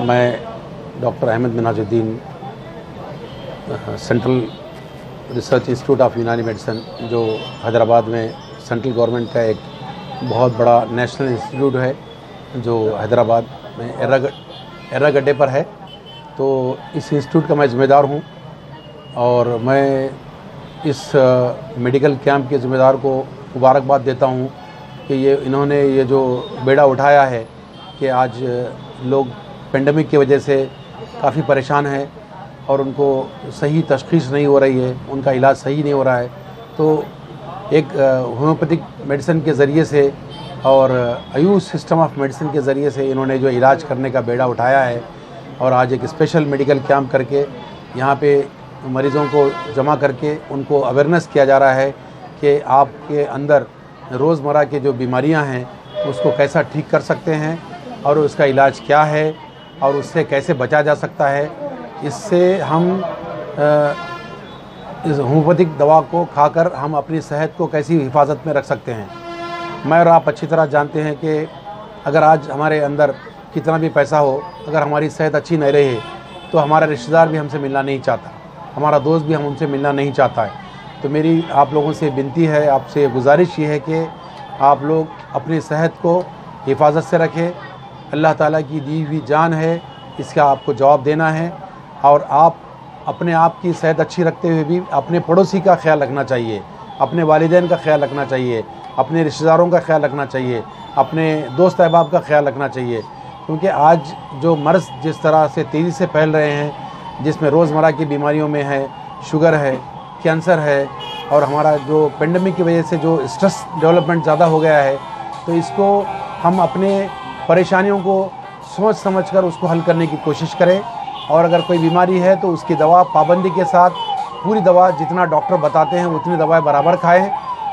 मैं doctor Ahmad Minajuddin central research institute of Unani medicine, जो हैदराबाद में सेंट्रल गवर्नमेंट का एक बहुत बड़ा नेशनल इंस्टीट्यूट है, जो हैदराबाद में एर्रागड्डे पर है। तो इस इंस्टीट्यूट का मैं ज़िम्मेदार हूँ और मैं इस मेडिकल कैंप के ज़िम्मेदार को मुबारकबाद देता हूँ कि इन्होंने ये जो बेड़ा उठाया है कि आज लोग पेंडेमिक की वजह से काफ़ी परेशान हैं और उनको सही तशख़ीस नहीं हो रही है, उनका इलाज सही नहीं हो रहा है। तो एक होम्योपैथिक मेडिसिन के ज़रिए से और आयुष सिस्टम ऑफ मेडिसिन के ज़रिए से इन्होंने जो इलाज करने का बेड़ा उठाया है और आज एक स्पेशल मेडिकल कैंप करके यहाँ पे मरीज़ों को जमा करके उनको अवेयरनेस किया जा रहा है कि आपके अंदर रोज़मर्रा के जो बीमारियाँ हैं उसको कैसा ठीक कर सकते हैं और उसका इलाज क्या है और उससे कैसे बचा जा सकता है। इससे हम इस होम्योपैथिक दवा को खाकर हम अपनी सेहत को कैसी हिफाजत में रख सकते हैं। मैं और आप अच्छी तरह जानते हैं कि अगर आज हमारे अंदर कितना भी पैसा हो, अगर हमारी सेहत अच्छी नहीं रहे तो हमारा रिश्तेदार भी हमसे मिलना नहीं चाहता, हमारा दोस्त भी हमसे मिलना नहीं चाहता है। तो मेरी आप लोगों से विनती है, आपसे गुजारिश ये है कि आप लोग अपनी सेहत को हिफाजत से रखें। अल्लाह ताला की दी हुई जान है, इसका आपको जवाब देना है और आप अपने आप की सेहत अच्छी रखते हुए भी अपने पड़ोसी का ख्याल रखना चाहिए, अपने वालिदैन का ख्याल रखना चाहिए, अपने रिश्तेदारों का ख्याल रखना चाहिए, अपने दोस्त अहबाब का ख्याल रखना चाहिए। क्योंकि आज जो मर्ज़ जिस तरह से तेज़ी से फैल रहे हैं, जिसमें रोज़मर्रा की बीमारियों में है, शुगर है, कैंसर है और हमारा जो पेंडेमिक की वजह से जो स्ट्रेस डेवलपमेंट ज़्यादा हो गया है, तो इसको हम अपने परेशानियों को सोच समझकर उसको हल करने की कोशिश करें। और अगर कोई बीमारी है तो उसकी दवा पाबंदी के साथ पूरी दवा जितना डॉक्टर बताते हैं उतनी दवाएं बराबर खाएं।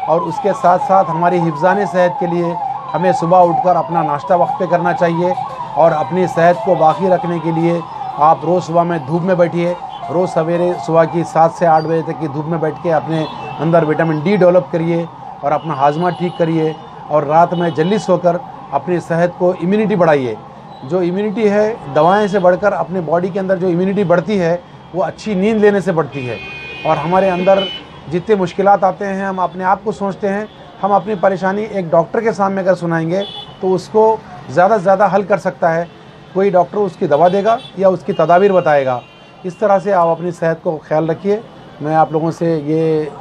और उसके साथ साथ हमारी हिफ्ज़ाने सेहत के लिए हमें सुबह उठकर अपना नाश्ता वक्त पे करना चाहिए और अपनी सेहत को बाकी रखने के लिए आप रोज़ सुबह में धूप में बैठिए। रोज़ सवेरे सुबह की 7 से 8 बजे तक की धूप में बैठ के अपने अंदर विटामिन डी डेवलप करिए और अपना हाजमा ठीक करिए और रात में जल्दी सोकर अपनी सेहत को इम्यूनिटी बढ़ाइए। जो इम्यूनिटी है दवाएं से बढ़कर अपने बॉडी के अंदर जो इम्यूनिटी बढ़ती है वो अच्छी नींद लेने से बढ़ती है। और हमारे अंदर जितने मुश्किलात आते हैं हम अपने आप को सोचते हैं, हम अपनी परेशानी एक डॉक्टर के सामने अगर सुनाएंगे तो उसको ज़्यादा से ज़्यादा हल कर सकता है। कोई डॉक्टर उसकी दवा देगा या उसकी तदाबीर बताएगा। इस तरह से आप अपनी सेहत को ख्याल रखिए। मैं आप लोगों से ये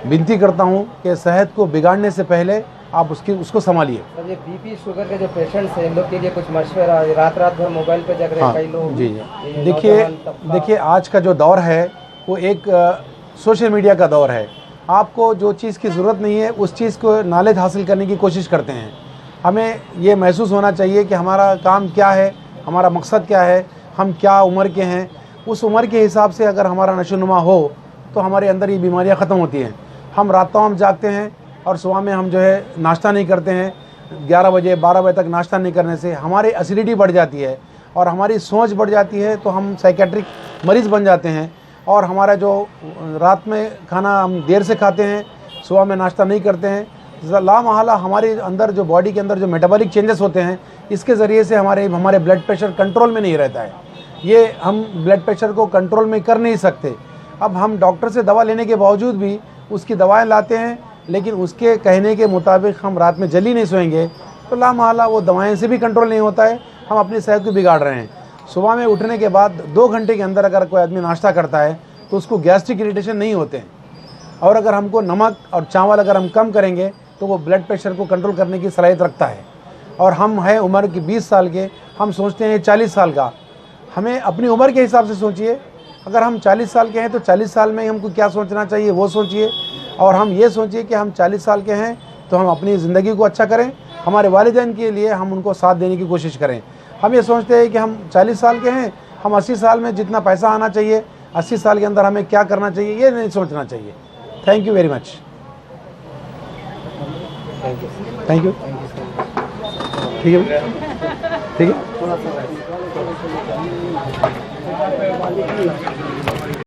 विनती करता हूँ कि सेहत को बिगाड़ने से पहले आप उसको संभालिए। सर, ये बीपी शुगर के जो पेशेंट्स हैं इन लोग के लिए कुछ मशवरा, रात भर मोबाइल पे जग रहे हैं कई लोग। जी देखिए आज का जो दौर है वो एक सोशल मीडिया का दौर है। आपको जो चीज़ की ज़रूरत नहीं है उस चीज़ को नॉलेज हासिल करने की कोशिश करते हैं। हमें ये महसूस होना चाहिए कि हमारा काम क्या है, हमारा मकसद क्या है, हम क्या उम्र के हैं। उस उम्र के हिसाब से अगर हमारा नशोनुमा हो तो हमारे अंदर ये बीमारियाँ ख़त्म होती हैं। हम रातों हम जागते हैं और सुबह में हम जो है नाश्ता नहीं करते हैं। 11 बजे 12 बजे तक नाश्ता नहीं करने से हमारी एसिडिटी बढ़ जाती है और हमारी सोच बढ़ जाती है, तो हम साइकेट्रिक मरीज़ बन जाते हैं। और हमारा जो रात में खाना हम देर से खाते हैं, सुबह में नाश्ता नहीं करते हैं, लामहला हमारे अंदर जो बॉडी के अंदर जो मेटाबॉलिक चेंजेस होते हैं इसके ज़रिए से हमारे ब्लड प्रेशर कंट्रोल में नहीं रहता है। ये हम ब्लड प्रेशर को कंट्रोल में कर नहीं सकते। अब हम डॉक्टर से दवा लेने के बावजूद भी उसकी दवाएं लाते हैं, लेकिन उसके कहने के मुताबिक हम रात में जल्दी नहीं सोएंगे तो लामहला वो दवाएं से भी कंट्रोल नहीं होता है। हम अपनी सेहत को बिगाड़ रहे हैं। सुबह में उठने के बाद 2 घंटे के अंदर अगर कोई आदमी नाश्ता करता है तो उसको गैस्ट्रिक इरिटेशन नहीं होते हैं। और अगर हमको नमक और चावल अगर हम कम करेंगे तो वो ब्लड प्रेशर को कंट्रोल करने की सलाहियत रखता है। और हम हैं उम्र के 20 साल के, हम सोचते हैं 40 साल का। हमें अपनी उम्र के हिसाब से सोचिए। अगर हम 40 साल के हैं तो 40 साल में हमको क्या सोचना चाहिए वो सोचिए। और हम ये सोचिए कि हम 40 साल के हैं तो हम अपनी ज़िंदगी को अच्छा करें, हमारे वालिदैन के लिए हम उनको साथ देने की कोशिश करें। हम ये सोचते हैं कि हम 40 साल के हैं, हम 80 साल में जितना पैसा आना चाहिए 80 साल के अंदर हमें क्या करना चाहिए ये नहीं सोचना चाहिए। Thank you very much. Thank you. ठीक है, ठीक है।